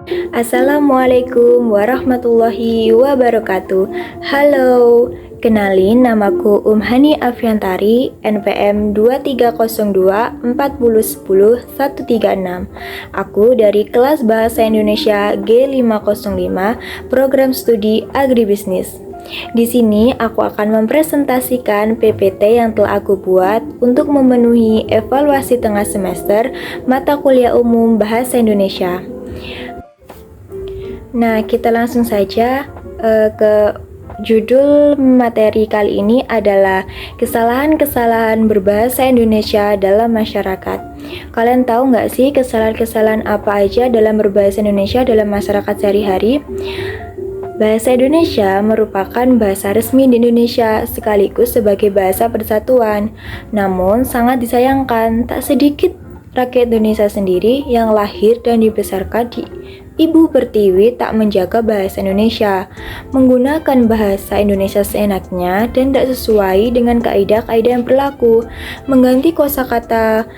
Assalamualaikum warahmatullahi wabarakatuh. Halo, kenalin namaku Hani Afiantari, NPM 23024010-136. Aku dari kelas Bahasa Indonesia G505, Program Studi Agribisnis. Di sini aku akan mempresentasikan PPT yang telah aku buat untuk memenuhi evaluasi tengah semester mata kuliah umum Bahasa Indonesia. Nah, kita langsung saja ke judul materi kali ini adalah kesalahan-kesalahan berbahasa Indonesia dalam masyarakat. Kalian tahu nggak sih kesalahan-kesalahan apa aja dalam berbahasa Indonesia dalam masyarakat sehari-hari? Bahasa Indonesia merupakan bahasa resmi di Indonesia sekaligus sebagai bahasa persatuan. Namun, sangat disayangkan tak sedikit rakyat Indonesia sendiri yang lahir dan dibesarkan di ibu pertiwi tak menjaga bahasa Indonesia, menggunakan bahasa Indonesia seenaknya dan tak sesuai dengan kaidah-kaidah yang berlaku, mengganti kosakata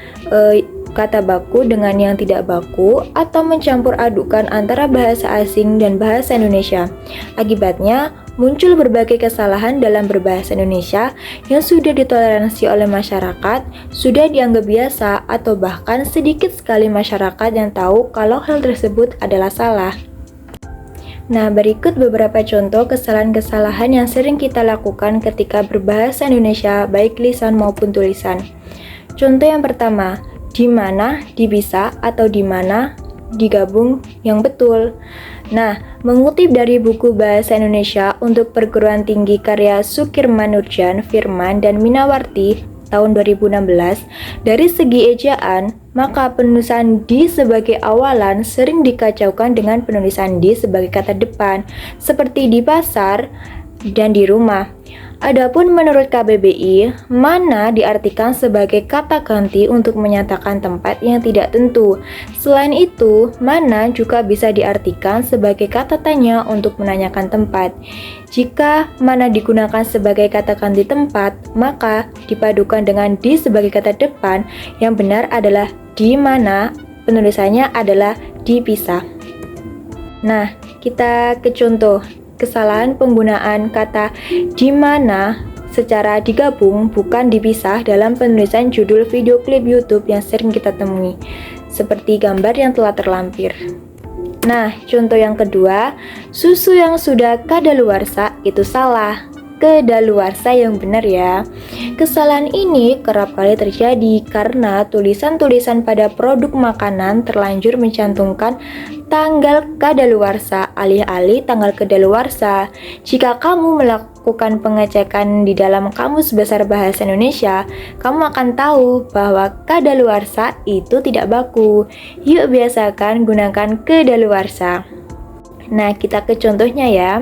kata baku dengan yang tidak baku, atau mencampur adukan antara bahasa asing dan bahasa Indonesia. Akibatnya, muncul berbagai kesalahan dalam berbahasa Indonesia yang sudah ditoleransi oleh masyarakat, sudah dianggap biasa, atau bahkan sedikit sekali masyarakat yang tahu kalau hal tersebut adalah salah. Nah, berikut beberapa contoh kesalahan-kesalahan yang sering kita lakukan ketika berbahasa Indonesia, baik lisan maupun tulisan. Contoh yang pertama, di mana dipisah atau di mana digabung yang betul. Nah, mengutip dari buku Bahasa Indonesia untuk Perguruan Tinggi karya Sukirman Nurjan, Firman, dan Minawarti tahun 2016, dari segi ejaan, maka penulisan di sebagai awalan sering dikacaukan dengan penulisan di sebagai kata depan, seperti di pasar dan di rumah. Adapun menurut KBBI, mana diartikan sebagai kata ganti untuk menyatakan tempat yang tidak tentu. Selain itu, mana juga bisa diartikan sebagai kata tanya untuk menanyakan tempat. Jika mana digunakan sebagai kata ganti tempat, maka dipadukan dengan di sebagai kata depan, yang benar adalah di mana, penulisannya adalah dipisah. Nah, kita ke contoh kesalahan penggunaan kata di mana secara digabung bukan dipisah dalam penulisan judul video klip YouTube yang sering kita temui, seperti gambar yang telah terlampir. Nah, contoh yang kedua, susu yang sudah kadaluarsa itu salah. Kedaluarsa yang benar ya. Kesalahan ini kerap kali terjadi karena tulisan-tulisan pada produk makanan terlanjur mencantumkan tanggal kadaluarsa alih-alih tanggal kedaluarsa. Jika kamu melakukan pengecekan di dalam Kamus Besar Bahasa Indonesia, kamu akan tahu bahwa kadaluarsa itu tidak baku. Yuk biasakan gunakan kedaluarsa. Nah, kita ke contohnya ya.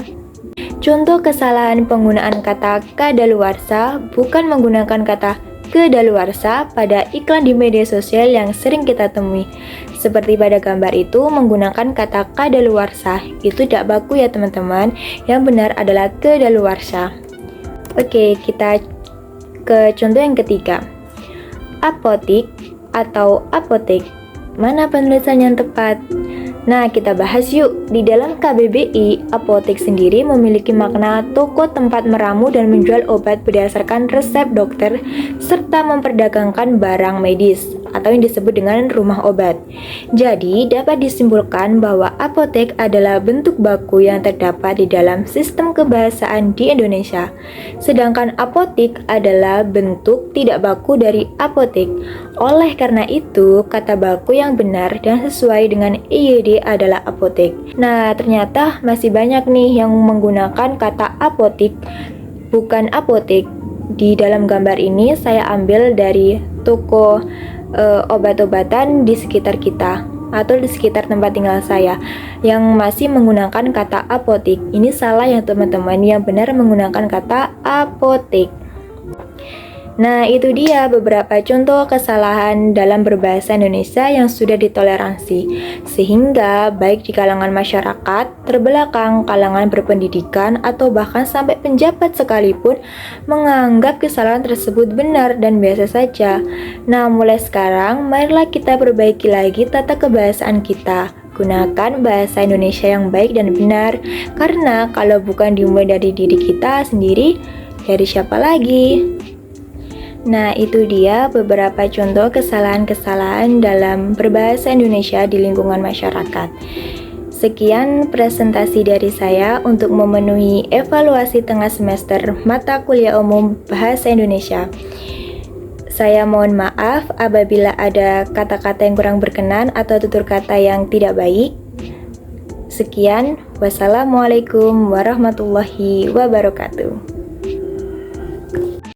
Contoh kesalahan penggunaan kata kadaluarsa bukan menggunakan kata kedaluarsa pada iklan di media sosial yang sering kita temui. Seperti pada gambar itu menggunakan kata kadaluarsa, itu tidak baku ya teman-teman. Yang benar adalah kedaluarsa. Oke, kita ke contoh yang ketiga. Apotik atau apotek. Mana penulisan yang tepat? Nah, kita bahas yuk. Di dalam KBBI, apotek sendiri memiliki makna toko tempat meramu dan menjual obat berdasarkan resep dokter, serta memperdagangkan barang medis, atau yang disebut dengan rumah obat. Jadi, dapat disimpulkan bahwa apotek adalah bentuk baku yang terdapat di dalam sistem kebahasaan di Indonesia. Sedangkan apotik adalah bentuk tidak baku dari apotek. Oleh karena itu, kata baku yang benar dan sesuai dengan IYD adalah apotek. Nah, ternyata masih banyak nih yang menggunakan kata apotik, bukan apotek. Di dalam gambar ini saya ambil dari toko obat-obatan di sekitar kita atau di sekitar tempat tinggal saya yang masih menggunakan kata apotik. Ini salah ya teman-teman, yang benar menggunakan kata apotek. Nah, itu dia beberapa contoh kesalahan dalam berbahasa Indonesia yang sudah ditoleransi, sehingga baik di kalangan masyarakat, terbelakang, kalangan berpendidikan, atau bahkan sampai penjabat sekalipun menganggap kesalahan tersebut benar dan biasa saja. Nah, mulai sekarang, marilah kita perbaiki lagi tata kebahasaan kita, Gunakan bahasa Indonesia yang baik dan benar, karena kalau bukan dimulai dari diri kita sendiri, dari siapa lagi? Nah, itu dia beberapa contoh kesalahan-kesalahan dalam berbahasa Indonesia di lingkungan masyarakat. Sekian presentasi dari saya untuk memenuhi evaluasi tengah semester mata kuliah umum Bahasa Indonesia. Saya mohon maaf apabila ada kata-kata yang kurang berkenan atau tutur kata yang tidak baik. Sekian, wassalamualaikum warahmatullahi wabarakatuh.